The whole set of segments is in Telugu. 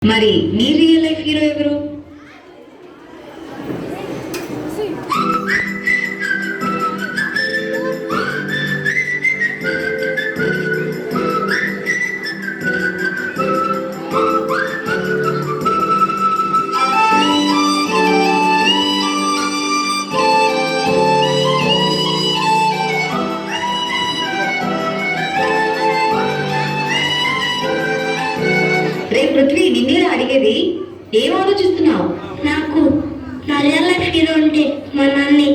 మరి నీ రియల్ లైఫ్ హీరో ఎవరు? రే పృథ్వీ, నిన్నేరా అడిగేది? ఏం ఆలోచిస్తున్నావు? నాకు నా రియల్ లైఫ్ హీరో అంటే మా నాన్ని.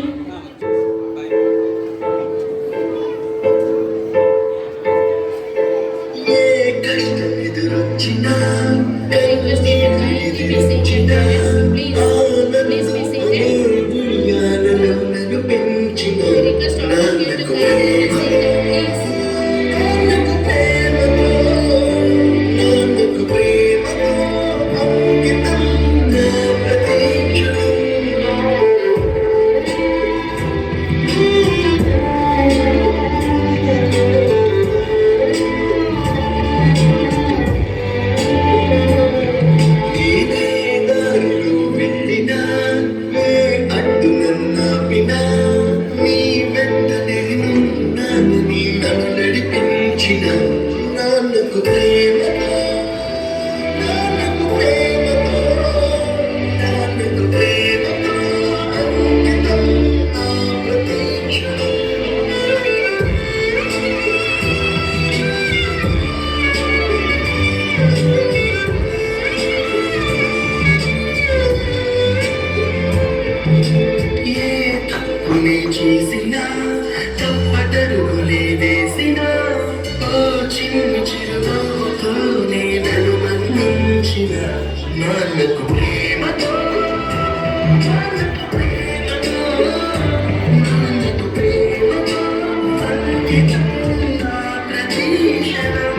చేసిన తప్పటరుగులే వేసిన ఓ చిన్న చిరునవ్వుతో నేను మన్నించిన నాన్నకు ప్రేమతో అంకితం నా ప్రతి క్షణం.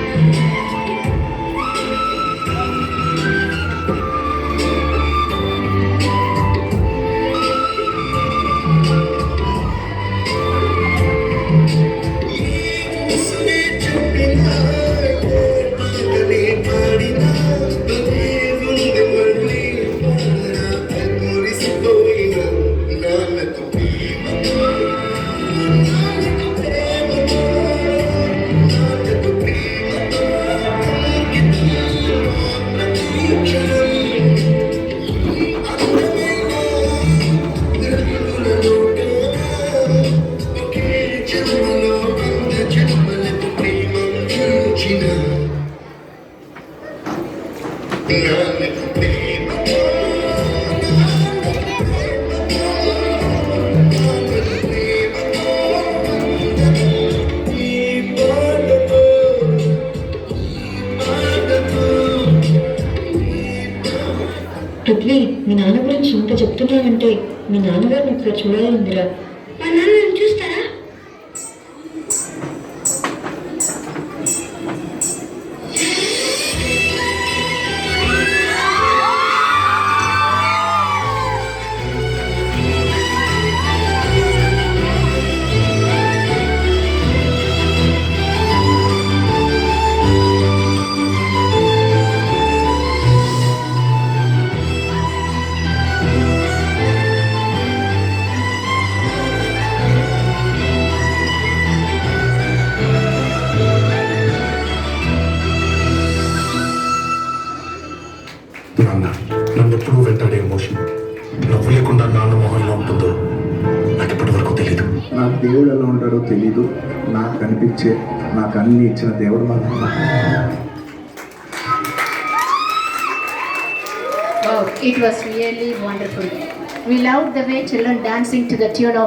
పృథ్వీ, మీ నాన్న గురించి ఇంత చెప్తున్నావంటే మీ నాన్నగారిని ఇక్కడ చూడాలందిరా. మా నాన్నని చూస్తారా? నాన్న నన్ను ఎప్పుడూ వెంటాడే ఎమోషన్ నవ్వు లేకుండా నాన్న మొహంలో ఉంటుందో నాకు ఇప్పటి వరకు తెలీదు. నాకు దేవుడు ఎలా ఉంటాడో తెలీదు. నాకు అనిపించే నాకు అన్ని ఇచ్చిన దేవుడు మా నాన్న. Wow, it was really wonderful. We loved the way children dancing to the tune of